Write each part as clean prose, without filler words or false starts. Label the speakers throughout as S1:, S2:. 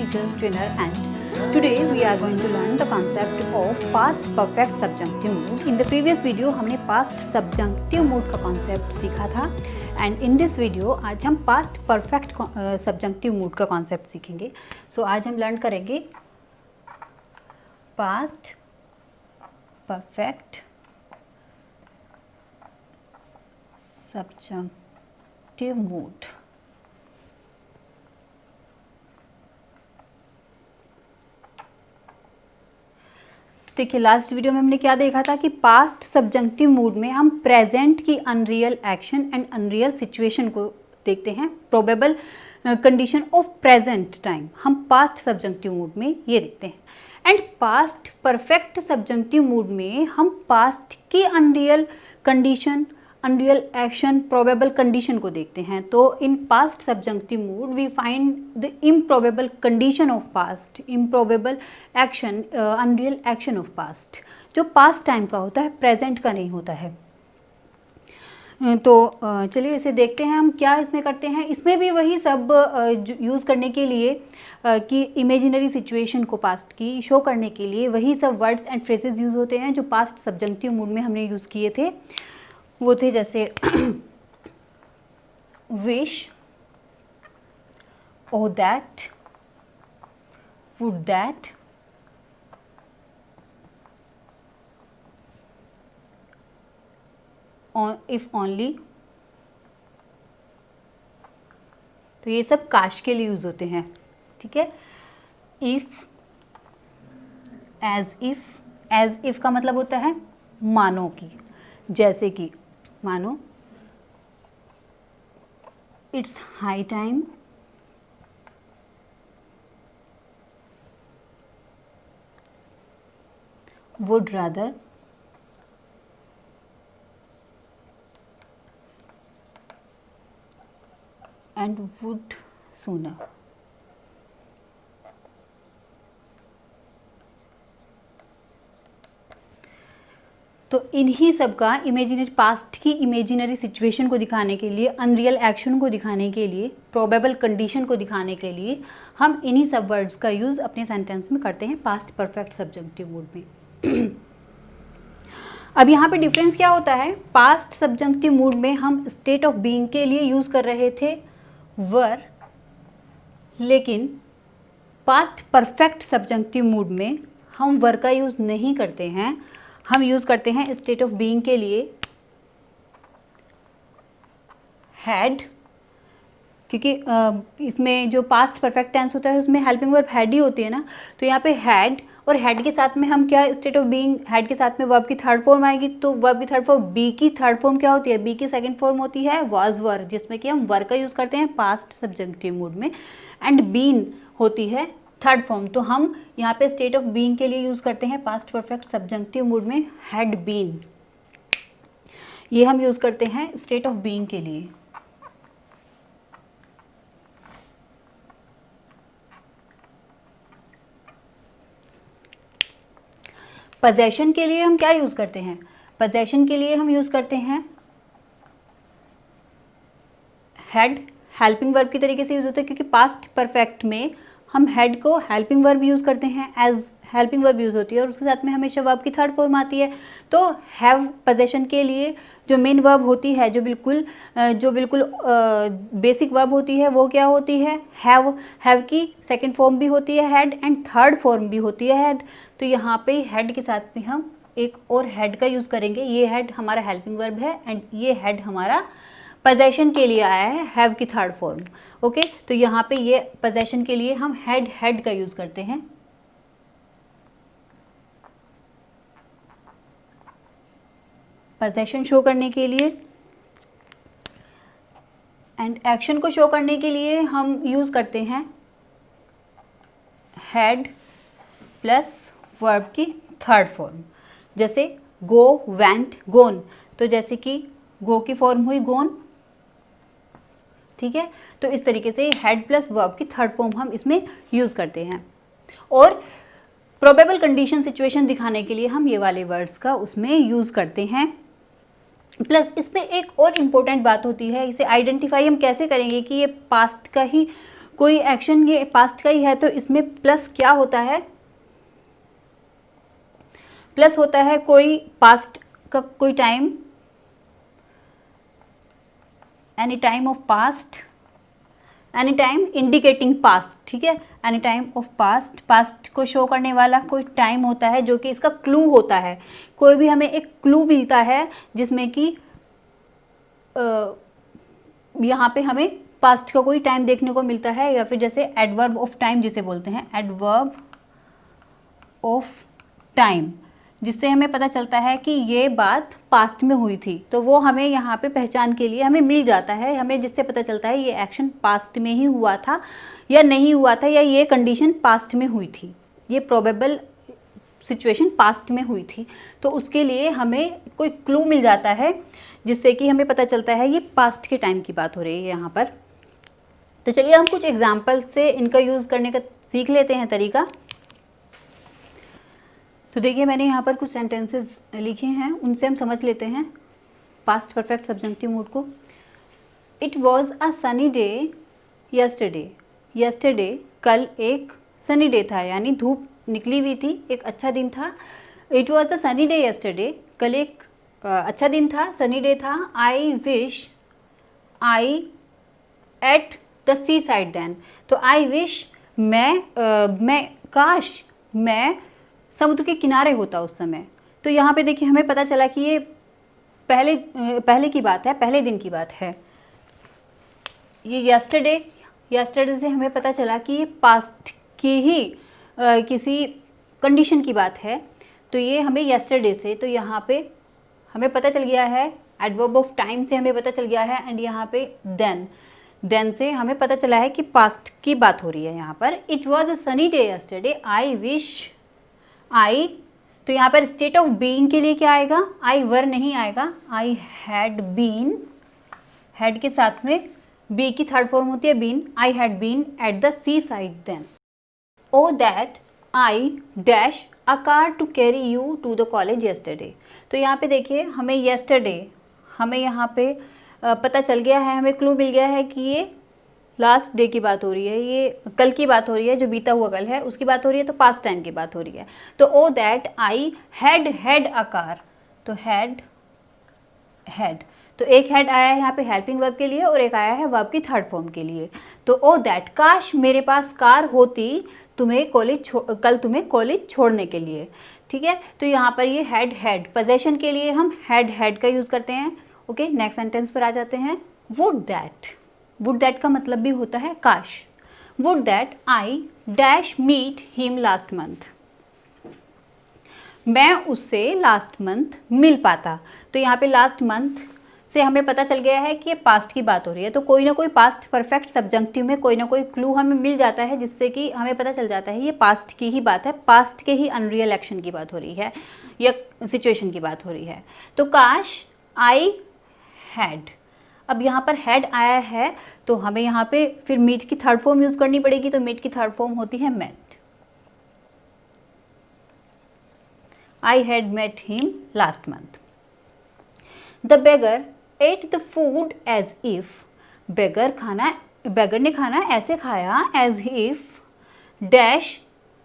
S1: teachers, trainer, and today we are going to learn the concept of past perfect subjunctive mood. In the previous video हमने past subjunctive mood का concept सीखा था and in this video आज हम past perfect subjunctive mood का concept सीखेंगे. So आज हम learn करेंगे past perfect subjunctive mood. देखिए लास्ट वीडियो में हमने क्या देखा था कि पास्ट सब्जंक्टिव मूड में हम प्रेजेंट की unreal action and unreal situation को देखते हैं. Probable condition of present time हम पास्ट सब्जंक्टिव मूड में ये देखते हैं. And past perfect subjunctive mood में हम पास्ट की unreal condition, unreal action, probable condition को देखते हैं. तो in past subjunctive mood we find the improbable condition of past, improbable action, unreal action of past, जो पास्ट टाइम का होता है, प्रेजेंट का नहीं होता है. तो चलिए इसे देखते हैं हम क्या इसमें करते हैं. इसमें भी वही सब यूज़ करने के लिए कि इमेजिनरी सिचुएशन को पास्ट की शो करने के लिए वही सब वर्ड्स एंड फ्रेजेस यूज़ होते हैं जो पास्ट सब्जंक्टिव मूड में हमने यूज़ किए थे. वो थे जैसे wish, O that, would that, if only. तो ये सब काश के लिए यूज होते हैं. ठीक है. इफ, एज इफ का मतलब होता है मानो की, जैसे कि मानो it's high time, would rather, and would sooner. तो इन्हीं सब का इमेजिनरी पास्ट की इमेजिनरी सिचुएशन को दिखाने के लिए, अनरियल एक्शन को दिखाने के लिए, प्रोबेबल कंडीशन को दिखाने के लिए हम इन्हीं सब वर्ड्स का यूज़ अपने सेंटेंस में करते हैं पास्ट परफेक्ट सब्जंक्टिव मूड में. अब यहाँ पे डिफरेंस क्या होता है. पास्ट सब्जंक्टिव मूड में हम स्टेट ऑफ बीइंग के लिए यूज़ कर रहे थे वर, लेकिन पास्ट परफेक्ट सब्जंक्टिव मूड में हम वर का यूज़ नहीं करते हैं. हम यूज़ करते हैं स्टेट ऑफ बीइंग के लिए हैड, क्योंकि इसमें जो पास्ट परफेक्ट टेंस होता है उसमें हेल्पिंग वर्ब हैड ही होती है ना. तो यहाँ पे हैड, और हैड के साथ में हम क्या, स्टेट ऑफ बीइंग, हैड के साथ में वर्ब की थर्ड फॉर्म आएगी. तो वर्ब की थर्ड फॉर्म, बी की थर्ड फॉर्म क्या होती है, बी की सेकंड फॉर्म होती है वाज वर, जिसमें कि हम वर का यूज़ करते हैं पास्ट सब्जंक्टिव मूड में. एंड बीन होती है थर्ड फॉर्म. तो हम यहाँ पे स्टेट ऑफ बीइंग के लिए यूज़ करते हैं पास्ट परफेक्ट सब्जंक्टिव मूड में हैड बीन. ये हम यूज़ करते हैं स्टेट ऑफ बीइंग के लिए. पोजेशन के लिए हम क्या यूज़ करते हैं. पोजेशन के लिए हम यूज़ करते हैं हैड, हेल्पिंग वर्ब की तरीके से यूज़ होता है, क्योंकि पास्ट परफेक्ट में हम हेड को हेल्पिंग वर्ब यूज़ करते हैं, एज हेल्पिंग वर्ब यूज़ होती है और उसके साथ में हमेशा वर्ब की थर्ड फॉर्म आती है. तो हैव पोजेशन के लिए जो मेन वर्ब होती है, जो बिल्कुल बेसिक वर्ब होती है, वो क्या होती है, हैव. हैव की सेकंड फॉर्म भी होती है हैड एंड थर्ड फॉर्म भी होती है हैड. तो यहाँ पे हेड के साथ में हम एक और हेड का यूज़ करेंगे. ये हेड हमारा हेल्पिंग वर्ब है एंड ये हेड हमारा पोजेशन के लिए आया है, हैव की थर्ड फॉर्म. ओके. तो यहाँ पे ये पोजेशन के लिए हम हेड का यूज़ करते हैं. पोजेशन शो करने के लिए एंड एक्शन को शो करने के लिए हम यूज़ करते हैं हेड प्लस वर्ब की थर्ड फॉर्म. जैसे गो, वेंट, गोन. तो जैसे कि गो की फॉर्म हुई गोन. ठीक है. तो इस तरीके से हेड प्लस वर्ब की थर्ड फॉर्म हम इसमें यूज़ करते हैं. और प्रोबेबल कंडीशन सिचुएशन दिखाने के लिए हम ये वाले वर्ड्स का उसमें यूज़ करते हैं. प्लस इसमें एक और इम्पोर्टेंट बात होती है, इसे आइडेंटिफाई हम कैसे करेंगे कि ये पास्ट का ही कोई एक्शन ये पास्ट का ही है तो इसमें प्लस क्या होता है, प्लस होता है कोई पास्ट का कोई time, any time of past, any time indicating past, ठीक है, any time of past, past को शो करने वाला कोई टाइम होता है जो कि इसका क्लू होता है। कोई भी हमें एक क्लू मिलता है जिसमें कि यहाँ पे हमें पास्ट का कोई टाइम देखने को मिलता है, या फिर जैसे एडवर्ब ऑफ टाइम जिसे बोलते हैं, एडवर्ब ऑफ टाइम, जिससे हमें पता चलता है कि ये बात पास्ट में हुई थी, तो वो हमें यहाँ पे पहचान के लिए हमें मिल जाता है, हमें जिससे पता चलता है ये एक्शन पास्ट में ही हुआ था या नहीं हुआ था, या ये कंडीशन पास्ट में हुई थी, ये प्रोबेबल सिचुएशन पास्ट में हुई थी। तो उसके लिए हमें कोई क्लू मिल जाता है जिससे कि हमें पता चलता है ये पास्ट के टाइम की बात हो रही है यहाँ पर। तो चलिए हम कुछ एग्जाम्पल से इनका यूज़ करने का सीख लेते हैं तरीका। तो देखिए मैंने यहाँ पर कुछ सेंटेंसेस लिखे हैं, उनसे हम समझ लेते हैं पास्ट परफेक्ट सब्जेक्टिव मूड को। It was a sunny day yesterday, yesterday कल एक सनी डे था, यानी धूप निकली हुई थी, एक अच्छा दिन था। It was a sunny day yesterday, कल एक अच्छा दिन था, सनी डे था। I wish I ate the sea side then, तो आई विश मैं काश मैं समुद्र के किनारे होता उस समय। तो यहाँ पे देखिए हमें पता चला कि ये पहले की बात है, पहले दिन की बात है। ये यस्टरडे से हमें पता चला कि ये पास्ट की ही किसी कंडीशन की बात है, तो ये हमें यस्टरडे से, तो यहाँ पे हमें पता चल गया है, एडवर्ब ऑफ टाइम से हमें पता चल गया है, एंड यहाँ पे देन से हमें पता चला है कि पास्ट की बात हो रही है यहाँ पर। It was a sunny day yesterday, I wish आई, तो यहाँ पर स्टेट ऑफ बीइंग के लिए क्या आएगा, आई वर नहीं आएगा, आई हैड बीन, हैड के साथ में बी की थर्ड फॉर्म होती है been, I had been at the sea side then. O that I dash a car to carry you to the college yesterday, तो यहाँ पे देखिए हमें यस्टरडे, हमें यहाँ पे पता चल गया है, हमें क्लू मिल गया है कि ये लास्ट डे की बात हो रही है, ये कल की बात हो रही है, जो बीता हुआ कल है उसकी बात हो रही है, तो पास्ट टाइम की बात हो रही है। तो oh that I had a car, तो हैड, तो एक हैड आया है यहाँ पे हेल्पिंग वर्ब के लिए और एक आया है वर्ब की थर्ड फॉर्म के लिए। तो ओ दैट, काश मेरे पास कार होती तुम्हें कल तुम्हें कॉलेज छोड़ने के लिए, ठीक है। तो यहाँ पर ये हैड पोजेशन के लिए हम हैड का यूज़ करते हैं। ओके, नेक्स्ट सेंटेंस पर आ जाते हैं। वुड दैट का मतलब भी होता है काश। Would that I dash meet him last month, मैं उससे लास्ट मंथ मिल पाता। तो यहाँ पे लास्ट मंथ से हमें पता चल गया है कि ये पास्ट की बात हो रही है, तो कोई ना कोई पास्ट परफेक्ट सब्जेक्टिव में कोई ना कोई क्लू हमें मिल जाता है जिससे कि हमें पता चल जाता है ये पास्ट की ही बात है, पास्ट के ही अनरियल एक्शन की बात हो रही है या सिचुएशन की बात हो रही है। तो काश आई हैड, अब यहाँ पर हैड आया है तो हमें यहाँ पे फिर मीट की थर्ड फॉर्म यूज करनी पड़ेगी, तो मीट की थर्ड फॉर्म होती है met. I had met him last month. The beggar ate the food as if, beggar ने खाना ऐसे खाया as if dash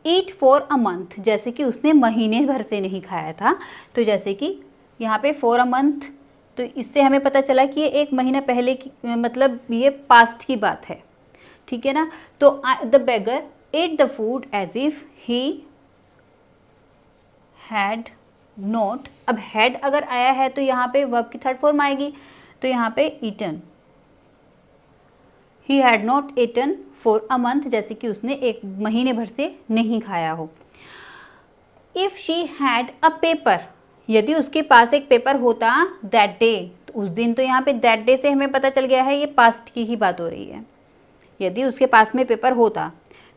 S1: eat for a month, जैसे कि उसने महीने भर से नहीं खाया था। तो जैसे कि यहाँ पे फॉर अ मंथ, तो इससे हमें पता चला कि ये एक महीना पहले की, मतलब ये पास्ट की बात है, ठीक है ना। तो the beggar ate the food as if he had not, अब हैड अगर आया है तो यहाँ पे वर्ब की थर्ड फॉर्म आएगी, तो यहाँ पे eaten, he had not eaten for a month, जैसे कि उसने एक महीने भर से नहीं खाया हो। If she had a paper, यदि उसके पास एक पेपर होता दैट डे, तो उस दिन, तो यहाँ पे दैट डे से हमें पता चल गया है ये पास्ट की ही बात हो रही है। यदि उसके पास में पेपर होता,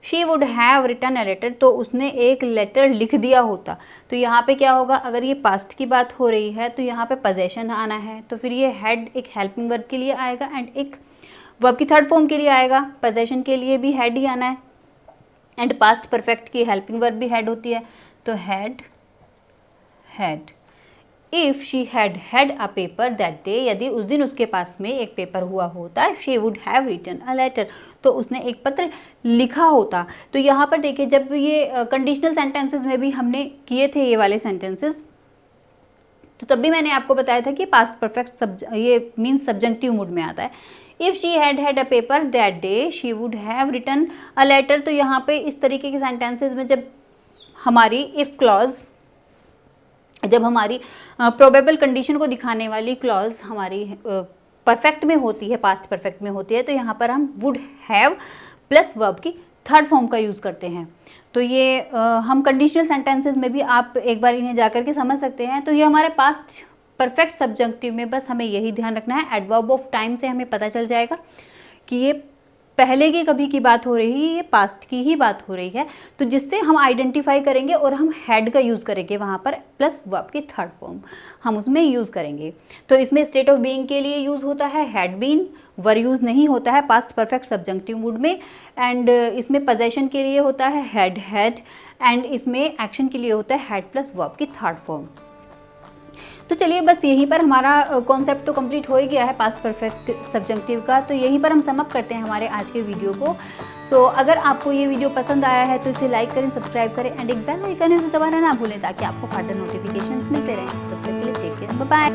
S1: she would have written a letter, तो उसने एक लेटर लिख दिया होता। तो यहाँ पे क्या होगा, अगर ये पास्ट की बात हो रही है तो यहाँ पे पोजेशन आना है, तो फिर ये हैड एक हेल्पिंग वर्ब के लिए आएगा एंड एक वर्ब की थर्ड फॉर्म के लिए आएगा। पोजेशन के लिए भी हैड ही आना है एंड पास्ट परफेक्ट की हेल्पिंग वर्ब भी हैड होती है, तो had. If she had a paper that day, यदि उस दिन उसके पास में एक पेपर हुआ होता, she would have written a letter, तो उसने एक पत्र लिखा होता। तो यहाँ पर देखिए, जब ये कंडीशनल सेंटेंसेस में भी हमने किए थे ये वाले सेंटेंसेस, तो तब भी मैंने आपको बताया था कि पास्ट परफेक्ट ये मीन्स सब्जेक्टिव मूड में आता है। If she had a paper that day she would have written a letter, तो यहाँ पे इस तरीके के सेंटेंसेस में जब हमारी इफ़ क्लॉज, जब हमारी प्रोबेबल कंडीशन को दिखाने वाली क्लॉज हमारी परफेक्ट में होती है, पास्ट परफेक्ट में होती है, तो यहाँ पर हम वुड हैव प्लस वर्ब की थर्ड फॉर्म का यूज़ करते हैं। तो ये हम कंडीशनल सेंटेंसेस में भी आप एक बार इन्हें जा करके समझ सकते हैं। तो ये हमारे पास्ट परफेक्ट सब्जेक्टिव में बस हमें यही ध्यान रखना है। एडवर्ब ऑफ टाइम से हमें पता चल जाएगा कि ये पहले की कभी की बात हो रही है, ये पास्ट की ही बात हो रही है, तो जिससे हम आइडेंटिफाई करेंगे और हम हैड का यूज़ करेंगे वहाँ पर, प्लस वर्ब की थर्ड फॉर्म हम उसमें यूज़ करेंगे। तो इसमें स्टेट ऑफ बीइंग के लिए यूज़ होता है हैड बीन, वर यूज़ नहीं होता है पास्ट परफेक्ट सब्जेक्टिव मूड में, एंड इसमें पोजेशन के लिए होता है हैड, एंड इसमें एक्शन के लिए होता है हैड प्लस वर्ब की थर्ड फॉर्म। तो चलिए, बस यहीं पर हमारा कॉन्सेप्ट तो कंप्लीट हो ही गया है पास्ट परफेक्ट सब्जेक्टिव का। तो यहीं पर हम समअप करते हैं हमारे आज के वीडियो को। सो अगर आपको ये वीडियो पसंद आया है तो इसे लाइक करें, सब्सक्राइब करें, एंड एक बेल आइकन है उसे दबाना ना भूलें ताकि आपको फर्दर नोटिफिकेशंस मिलते रहें। तब तक के लिए टेक केयर, बाय बाय।